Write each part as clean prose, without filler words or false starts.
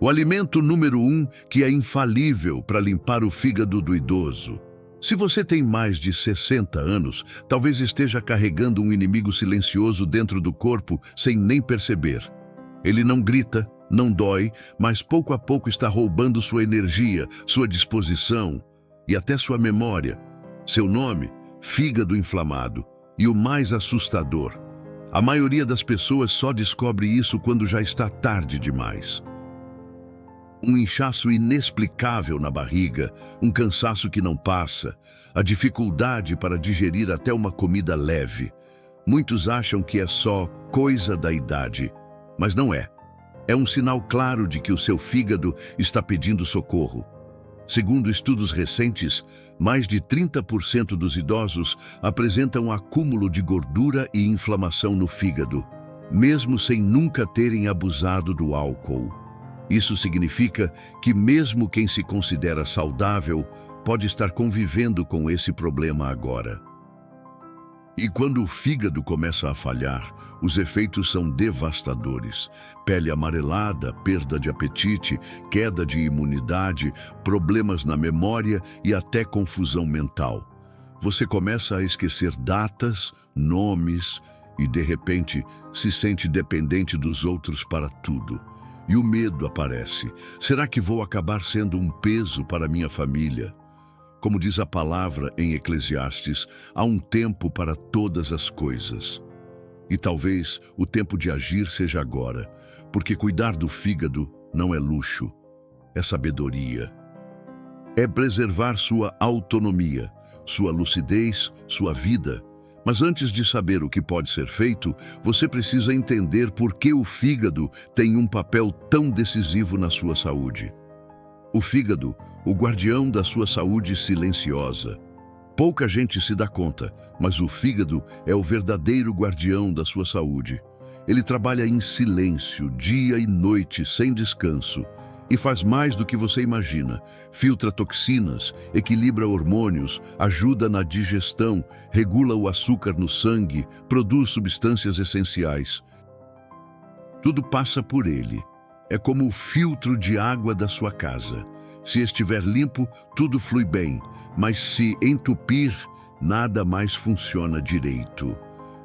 O alimento número 1 que é infalível para limpar o fígado do idoso. Se você tem mais de 60 anos, talvez esteja carregando um inimigo silencioso dentro do corpo sem nem perceber. Ele não grita, não dói, mas pouco a pouco está roubando sua energia, sua disposição e até sua memória. Seu nome, fígado inflamado. E o mais assustador, a maioria das pessoas só descobre isso quando já está tarde demais. Um inchaço inexplicável na barriga, um cansaço que não passa, a dificuldade para digerir até uma comida leve. Muitos acham que é só coisa da idade, mas não é. É um sinal claro de que o seu fígado está pedindo socorro. Segundo estudos recentes, mais de 30% dos idosos apresentam acúmulo de gordura e inflamação no fígado, mesmo sem nunca terem abusado do álcool. Isso significa que mesmo quem se considera saudável pode estar convivendo com esse problema agora. E quando o fígado começa a falhar, os efeitos são devastadores. Pele amarelada, perda de apetite, queda de imunidade, problemas na memória e até confusão mental. Você começa a esquecer datas, nomes e, de repente, se sente dependente dos outros para tudo. E o medo aparece. Será que vou acabar sendo um peso para minha família? Como diz a palavra em Eclesiastes, há um tempo para todas as coisas. E talvez o tempo de agir seja agora, porque cuidar do fígado não é luxo, é sabedoria. É preservar sua autonomia, sua lucidez, sua vida. Mas antes de saber o que pode ser feito, você precisa entender por que o fígado tem um papel tão decisivo na sua saúde. O fígado, o guardião da sua saúde silenciosa. Pouca gente se dá conta, mas o fígado é o verdadeiro guardião da sua saúde. Ele trabalha em silêncio, dia e noite, sem descanso, e faz mais do que você imagina. Filtra toxinas, equilibra hormônios, ajuda na digestão, regula o açúcar no sangue, produz substâncias essenciais. Tudo passa por ele. É como o filtro de água da sua casa. Se estiver limpo, tudo flui bem, mas se entupir, nada mais funciona direito.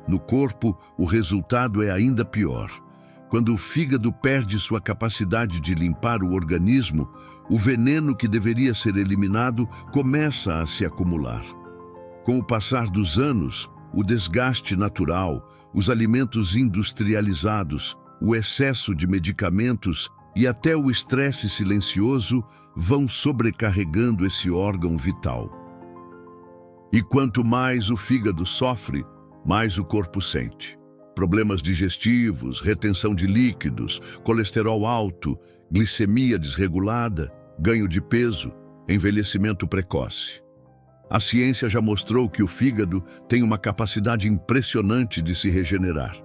No corpo, o resultado é ainda pior. Quando o fígado perde sua capacidade de limpar o organismo, o veneno que deveria ser eliminado começa a se acumular. Com o passar dos anos, o desgaste natural, os alimentos industrializados, o excesso de medicamentos e até o estresse silencioso vão sobrecarregando esse órgão vital. E quanto mais o fígado sofre, mais o corpo sente. Problemas digestivos, retenção de líquidos, colesterol alto, glicemia desregulada, ganho de peso, envelhecimento precoce. A ciência já mostrou que o fígado tem uma capacidade impressionante de se regenerar.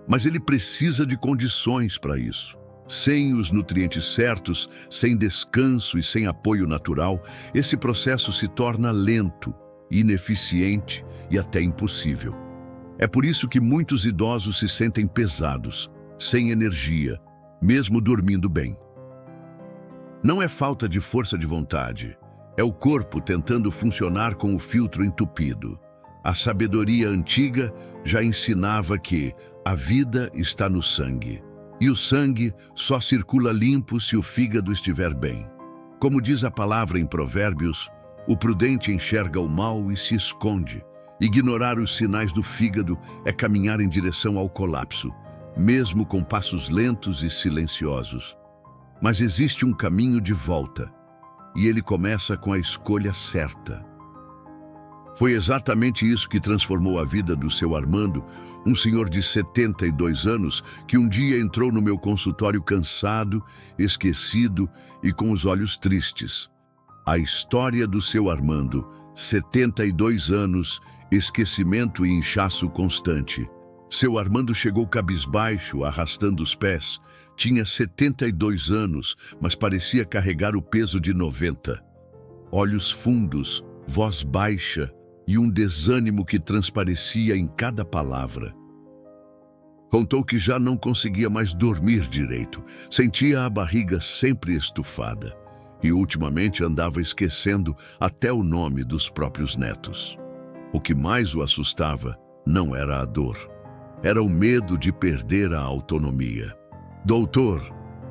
Mas ele precisa de condições para isso. Sem os nutrientes certos, sem descanso e sem apoio natural, esse processo se torna lento, ineficiente e até impossível. É por isso que muitos idosos se sentem pesados, sem energia, mesmo dormindo bem. Não é falta de força de vontade, é o corpo tentando funcionar com o filtro entupido. A sabedoria antiga já ensinava que a vida está no sangue, e o sangue só circula limpo se o fígado estiver bem. Como diz a palavra em Provérbios, o prudente enxerga o mal e se esconde. Ignorar os sinais do fígado é caminhar em direção ao colapso, mesmo com passos lentos e silenciosos. Mas existe um caminho de volta, e ele começa com a escolha certa. Foi exatamente isso que transformou a vida do seu Armando, um senhor de 72 anos que um dia entrou no meu consultório cansado, esquecido e com os olhos tristes. A história do seu Armando, 72 anos, esquecimento e inchaço constante. Seu Armando chegou cabisbaixo, arrastando os pés. Tinha 72 anos, mas parecia carregar o peso de 90. Olhos fundos, voz baixa e um desânimo que transparecia em cada palavra. Contou que já não conseguia mais dormir direito, sentia a barriga sempre estufada e ultimamente andava esquecendo até o nome dos próprios netos. O que mais o assustava não era a dor, era o medo de perder a autonomia. Doutor,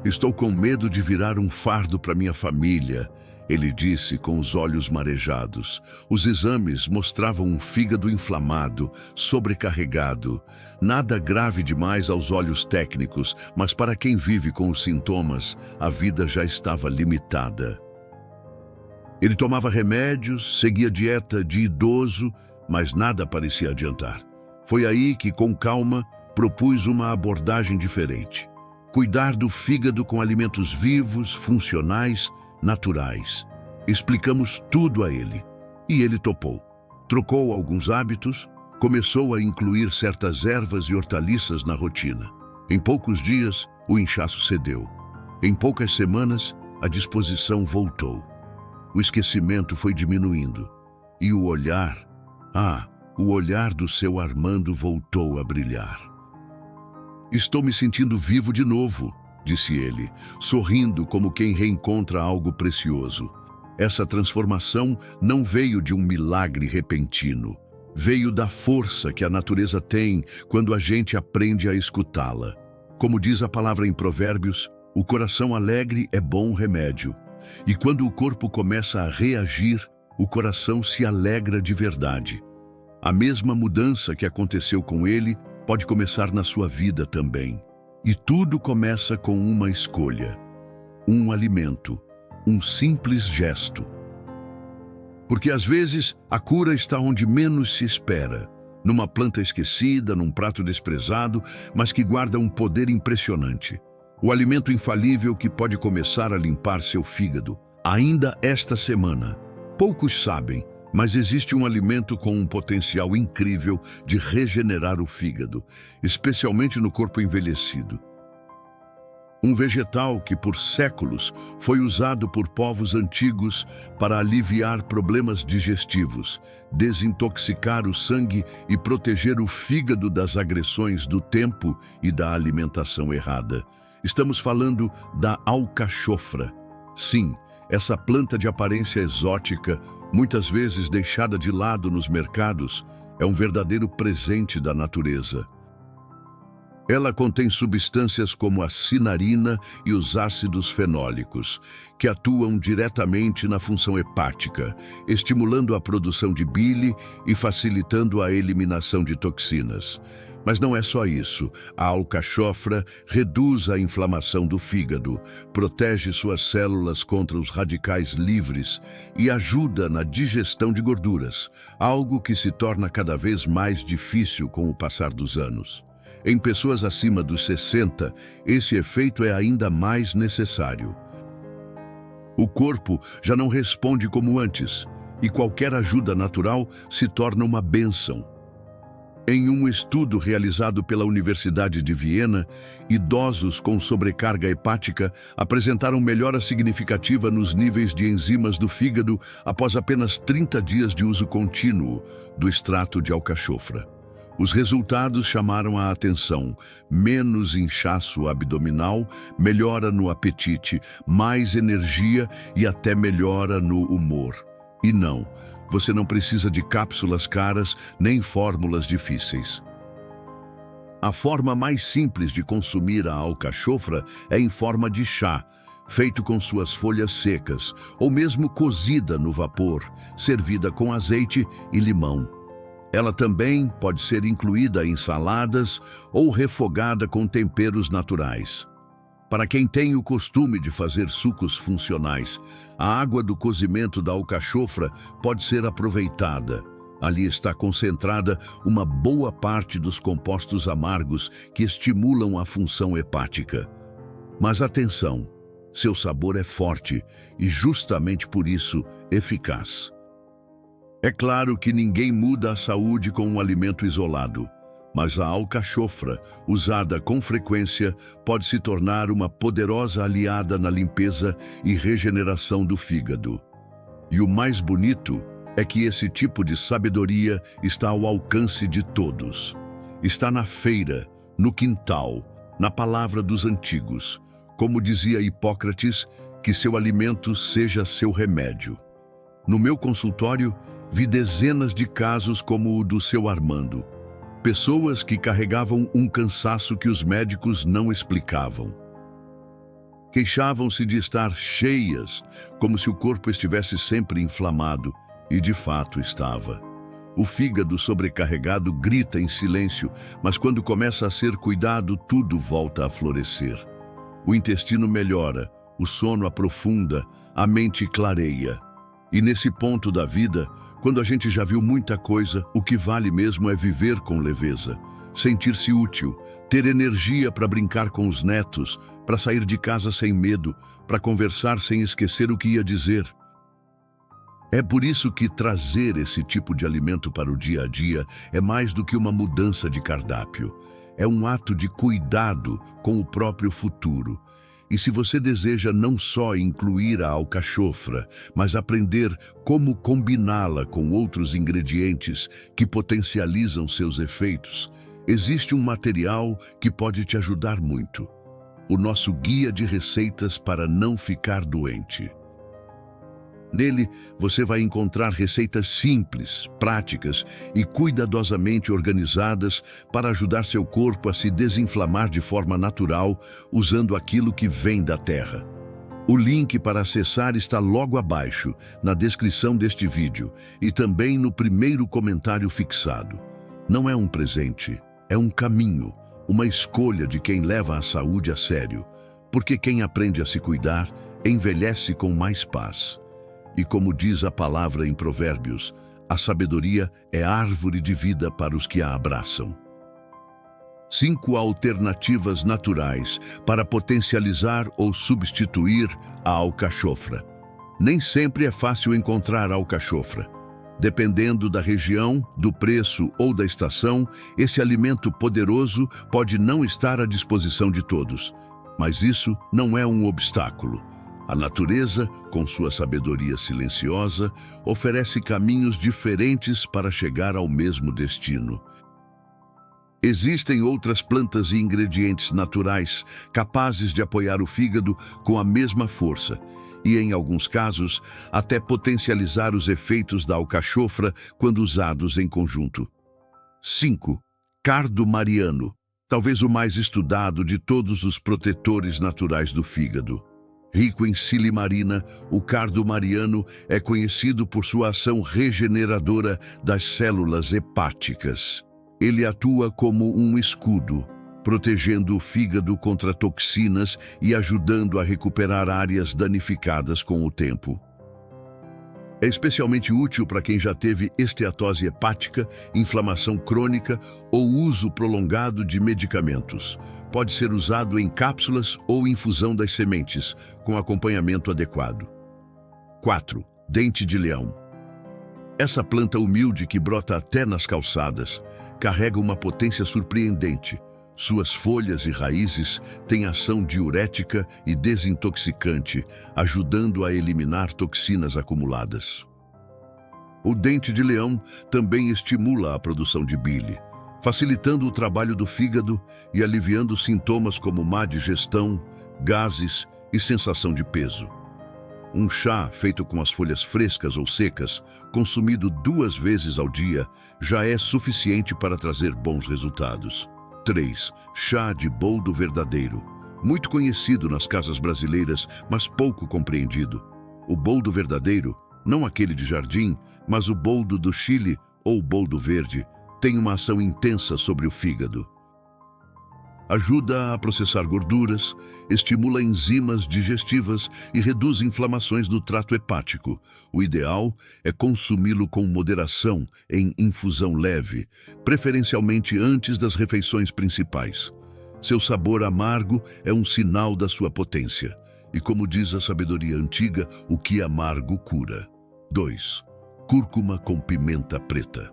estou com medo de virar um fardo para minha família, ele disse com os olhos marejados. Os exames mostravam um fígado inflamado, sobrecarregado. Nada grave demais aos olhos técnicos, mas para quem vive com os sintomas, a vida já estava limitada. Ele tomava remédios, seguia dieta de idoso, mas nada parecia adiantar. Foi aí que, com calma, propus uma abordagem diferente. Cuidar do fígado com alimentos vivos, funcionais, naturais. Explicamos tudo a ele e ele topou. Trocou alguns hábitos, começou a incluir certas ervas e hortaliças na rotina. Em poucos dias, o inchaço cedeu. Em poucas semanas, a disposição voltou. O esquecimento foi diminuindo e o olhar do seu Armando voltou a brilhar. Estou me sentindo vivo de novo, disse ele, sorrindo como quem reencontra algo precioso. Essa transformação não veio de um milagre repentino. Veio da força que a natureza tem quando a gente aprende a escutá-la. Como diz a palavra em Provérbios, o coração alegre é bom remédio. E quando o corpo começa a reagir, o coração se alegra de verdade. A mesma mudança que aconteceu com ele pode começar na sua vida também. E tudo começa com uma escolha, um alimento, um simples gesto. Porque às vezes a cura está onde menos se espera, numa planta esquecida, num prato desprezado, mas que guarda um poder impressionante. O alimento infalível que pode começar a limpar seu fígado. Ainda esta semana, poucos sabem, mas existe um alimento com um potencial incrível de regenerar o fígado, especialmente no corpo envelhecido. Um vegetal que por séculos foi usado por povos antigos para aliviar problemas digestivos, desintoxicar o sangue e proteger o fígado das agressões do tempo e da alimentação errada. Estamos falando da alcachofra. Sim, essa planta de aparência exótica, muitas vezes deixada de lado nos mercados, é um verdadeiro presente da natureza. Ela contém substâncias como a cinarina e os ácidos fenólicos, que atuam diretamente na função hepática, estimulando a produção de bile e facilitando a eliminação de toxinas. Mas não é só isso. A alcachofra reduz a inflamação do fígado, protege suas células contra os radicais livres e ajuda na digestão de gorduras, algo que se torna cada vez mais difícil com o passar dos anos. Em pessoas acima dos 60, esse efeito é ainda mais necessário. O corpo já não responde como antes, e qualquer ajuda natural se torna uma bênção. Em um estudo realizado pela Universidade de Viena, idosos com sobrecarga hepática apresentaram melhora significativa nos níveis de enzimas do fígado após apenas 30 dias de uso contínuo do extrato de alcachofra. Os resultados chamaram a atenção: menos inchaço abdominal, melhora no apetite, mais energia e até melhora no humor. E não, você não precisa de cápsulas caras nem fórmulas difíceis. A forma mais simples de consumir a alcachofra é em forma de chá, feito com suas folhas secas, ou mesmo cozida no vapor, servida com azeite e limão. Ela também pode ser incluída em saladas ou refogada com temperos naturais. Para quem tem o costume de fazer sucos funcionais, a água do cozimento da alcachofra pode ser aproveitada. Ali está concentrada uma boa parte dos compostos amargos que estimulam a função hepática. Mas atenção, seu sabor é forte e justamente por isso eficaz. É claro que ninguém muda a saúde com um alimento isolado, mas a alcachofra, usada com frequência, pode se tornar uma poderosa aliada na limpeza e regeneração do fígado. E o mais bonito é que esse tipo de sabedoria está ao alcance de todos. Está na feira, no quintal, na palavra dos antigos. Como dizia Hipócrates, que seu alimento seja seu remédio. No meu consultório, vi dezenas de casos como o do seu Armando. Pessoas que carregavam um cansaço que os médicos não explicavam. Queixavam-se de estar cheias, como se o corpo estivesse sempre inflamado, e de fato estava. O fígado sobrecarregado grita em silêncio, mas quando começa a ser cuidado, tudo volta a florescer. O intestino melhora, o sono aprofunda, a mente clareia. E nesse ponto da vida, quando a gente já viu muita coisa, o que vale mesmo é viver com leveza, sentir-se útil, ter energia para brincar com os netos, para sair de casa sem medo, para conversar sem esquecer o que ia dizer. É por isso que trazer esse tipo de alimento para o dia a dia é mais do que uma mudança de cardápio. É um ato de cuidado com o próprio futuro. E se você deseja não só incluir a alcachofra, mas aprender como combiná-la com outros ingredientes que potencializam seus efeitos, existe um material que pode te ajudar muito. O nosso guia de receitas para não ficar doente. Nele, você vai encontrar receitas simples, práticas e cuidadosamente organizadas para ajudar seu corpo a se desinflamar de forma natural, usando aquilo que vem da terra. O link para acessar está logo abaixo, na descrição deste vídeo, e também no primeiro comentário fixado. Não é um presente, é um caminho, uma escolha de quem leva a saúde a sério, porque quem aprende a se cuidar, envelhece com mais paz. E como diz a palavra em Provérbios, a sabedoria é árvore de vida para os que a abraçam. 5 alternativas naturais para potencializar ou substituir a alcachofra. Nem sempre é fácil encontrar alcachofra. Dependendo da região, do preço ou da estação, esse alimento poderoso pode não estar à disposição de todos. Mas isso não é um obstáculo. A natureza, com sua sabedoria silenciosa, oferece caminhos diferentes para chegar ao mesmo destino. Existem outras plantas e ingredientes naturais capazes de apoiar o fígado com a mesma força e, em alguns casos, até potencializar os efeitos da alcachofra quando usados em conjunto. 5. Cardo mariano, talvez o mais estudado de todos os protetores naturais do fígado. Rico em silimarina, o cardo mariano é conhecido por sua ação regeneradora das células hepáticas. Ele atua como um escudo, protegendo o fígado contra toxinas e ajudando a recuperar áreas danificadas com o tempo. É especialmente útil para quem já teve esteatose hepática, inflamação crônica ou uso prolongado de medicamentos. Pode ser usado em cápsulas ou infusão das sementes, com acompanhamento adequado. 4. Dente de leão. Essa planta humilde que brota até nas calçadas carrega uma potência surpreendente. Suas folhas e raízes têm ação diurética e desintoxicante, ajudando a eliminar toxinas acumuladas. O dente de leão também estimula a produção de bile, facilitando o trabalho do fígado e aliviando sintomas como má digestão, gases e sensação de peso. Um chá feito com as folhas frescas ou secas, consumido 2 vezes ao dia, já é suficiente para trazer bons resultados. 3. Chá de boldo verdadeiro. Muito conhecido nas casas brasileiras, mas pouco compreendido. O boldo verdadeiro, não aquele de jardim, mas o boldo do Chile ou boldo verde, tem uma ação intensa sobre o fígado. Ajuda a processar gorduras, estimula enzimas digestivas e reduz inflamações do trato hepático. O ideal é consumi-lo com moderação em infusão leve, preferencialmente antes das refeições principais. Seu sabor amargo é um sinal da sua potência. E como diz a sabedoria antiga, o que amargo cura. 2. Cúrcuma com pimenta preta.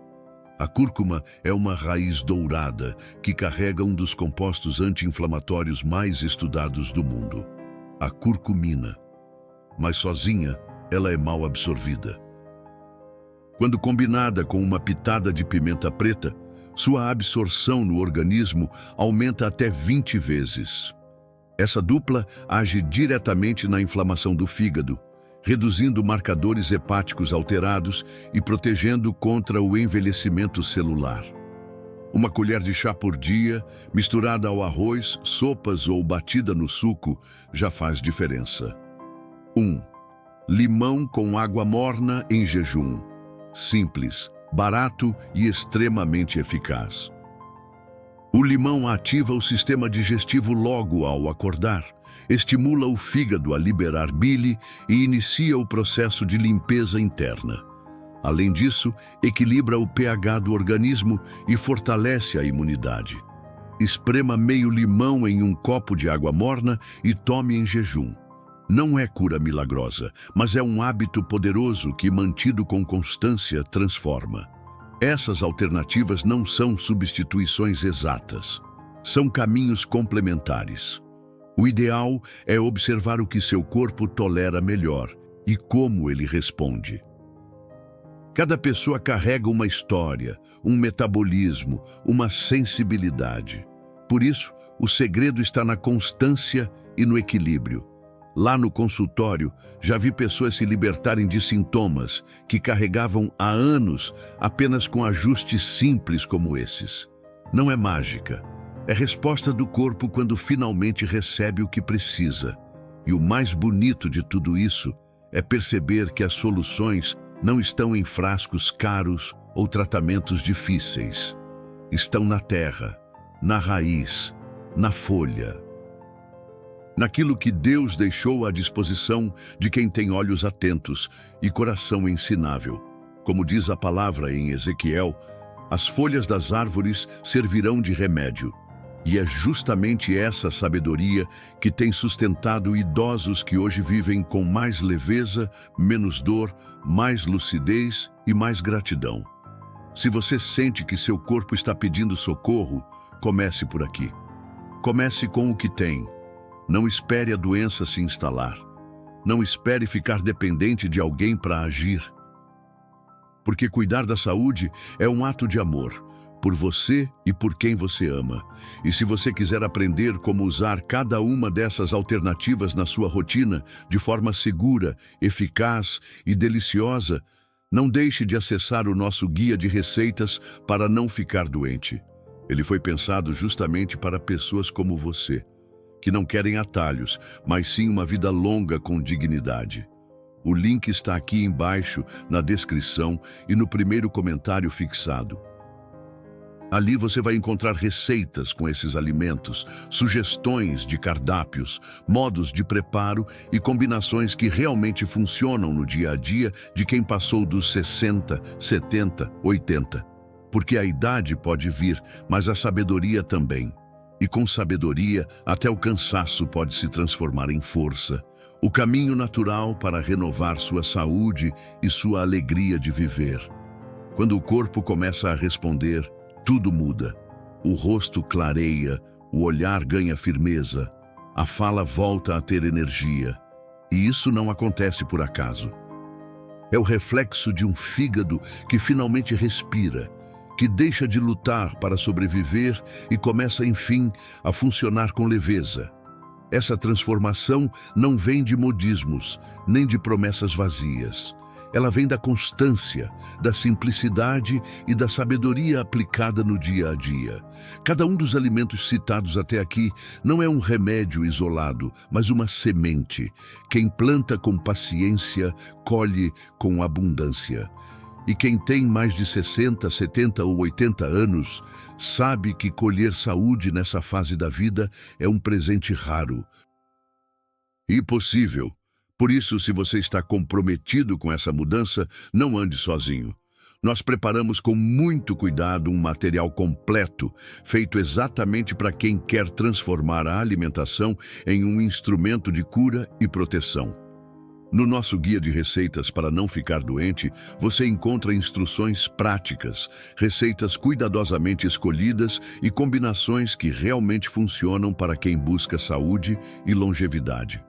A cúrcuma é uma raiz dourada que carrega um dos compostos anti-inflamatórios mais estudados do mundo, a curcumina. Mas sozinha, ela é mal absorvida. Quando combinada com uma pitada de pimenta preta, sua absorção no organismo aumenta até 20 vezes. Essa dupla age diretamente na inflamação do fígado, reduzindo marcadores hepáticos alterados e protegendo contra o envelhecimento celular. Uma colher de chá por dia, misturada ao arroz, sopas ou batida no suco, já faz diferença. 1. Limão com água morna em jejum. Simples, barato e extremamente eficaz. O limão ativa o sistema digestivo logo ao acordar, estimula o fígado a liberar bile e inicia o processo de limpeza interna. Além disso, equilibra o pH do organismo e fortalece a imunidade. Esprema meio limão em um copo de água morna e tome em jejum. Não é cura milagrosa, mas é um hábito poderoso que, mantido com constância, transforma. Essas alternativas não são substituições exatas. São caminhos complementares. O ideal é observar o que seu corpo tolera melhor e como ele responde. Cada pessoa carrega uma história, um metabolismo, uma sensibilidade. Por isso, o segredo está na constância e no equilíbrio. Lá no consultório, já vi pessoas se libertarem de sintomas que carregavam há anos apenas com ajustes simples como esses. Não é mágica. É resposta do corpo quando finalmente recebe o que precisa. E o mais bonito de tudo isso é perceber que as soluções não estão em frascos caros ou tratamentos difíceis. Estão na terra, na raiz, na folha. Naquilo que Deus deixou à disposição de quem tem olhos atentos e coração ensinável. Como diz a palavra em Ezequiel, as folhas das árvores servirão de remédio. E é justamente essa sabedoria que tem sustentado idosos que hoje vivem com mais leveza, menos dor, mais lucidez e mais gratidão. Se você sente que seu corpo está pedindo socorro, comece por aqui. Comece com o que tem. Não espere a doença se instalar. Não espere ficar dependente de alguém para agir. Porque cuidar da saúde é um ato de amor, por você e por quem você ama. E se você quiser aprender como usar cada uma dessas alternativas na sua rotina de forma segura, eficaz e deliciosa, não deixe de acessar o nosso guia de receitas para não ficar doente. Ele foi pensado justamente para pessoas como você, que não querem atalhos, mas sim uma vida longa com dignidade. O link está aqui embaixo, na descrição e no primeiro comentário fixado. Ali você vai encontrar receitas com esses alimentos, sugestões de cardápios, modos de preparo e combinações que realmente funcionam no dia a dia de quem passou dos 60, 70, 80. Porque a idade pode vir, mas a sabedoria também. E com sabedoria, até o cansaço pode se transformar em força. O caminho natural para renovar sua saúde e sua alegria de viver. Quando o corpo começa a responder, tudo muda. O rosto clareia, o olhar ganha firmeza, a fala volta a ter energia. E isso não acontece por acaso. É o reflexo de um fígado que finalmente respira, que deixa de lutar para sobreviver e começa, enfim, a funcionar com leveza. Essa transformação não vem de modismos, nem de promessas vazias. Ela vem da constância, da simplicidade e da sabedoria aplicada no dia a dia. Cada um dos alimentos citados até aqui não é um remédio isolado, mas uma semente. Quem planta com paciência, colhe com abundância. E quem tem mais de 60, 70 ou 80 anos sabe que colher saúde nessa fase da vida é um presente raro e possível. Por isso, se você está comprometido com essa mudança, não ande sozinho. Nós preparamos com muito cuidado um material completo, feito exatamente para quem quer transformar a alimentação em um instrumento de cura e proteção. No nosso guia de receitas para não ficar doente, você encontra instruções práticas, receitas cuidadosamente escolhidas e combinações que realmente funcionam para quem busca saúde e longevidade.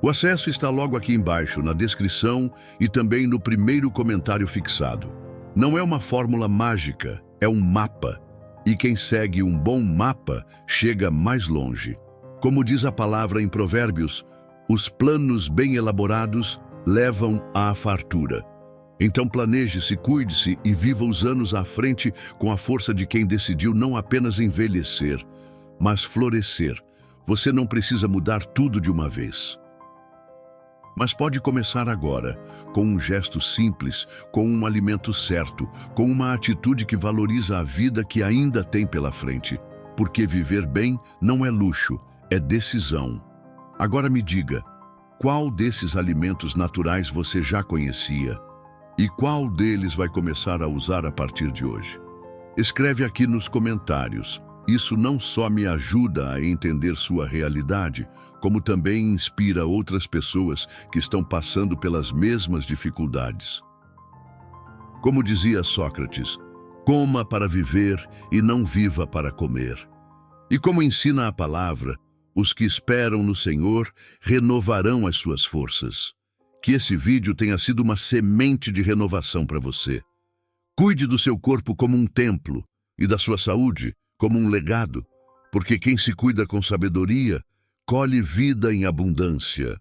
O acesso está logo aqui embaixo, na descrição e também no primeiro comentário fixado. Não é uma fórmula mágica, é um mapa. E quem segue um bom mapa chega mais longe. Como diz a palavra em Provérbios, os planos bem elaborados levam à fartura. Então planeje-se, cuide-se e viva os anos à frente com a força de quem decidiu não apenas envelhecer, mas florescer. Você não precisa mudar tudo de uma vez. Mas pode começar agora, com um gesto simples, com um alimento certo, com uma atitude que valoriza a vida que ainda tem pela frente. Porque viver bem não é luxo, é decisão. Agora me diga, qual desses alimentos naturais você já conhecia? E qual deles vai começar a usar a partir de hoje? Escreve aqui nos comentários. Isso não só me ajuda a entender sua realidade, como também inspira outras pessoas que estão passando pelas mesmas dificuldades. Como dizia Sócrates, coma para viver e não viva para comer. E como ensina a palavra, os que esperam no Senhor renovarão as suas forças. Que esse vídeo tenha sido uma semente de renovação para você. Cuide do seu corpo como um templo e da sua saúde como um legado, porque quem se cuida com sabedoria colhe vida em abundância.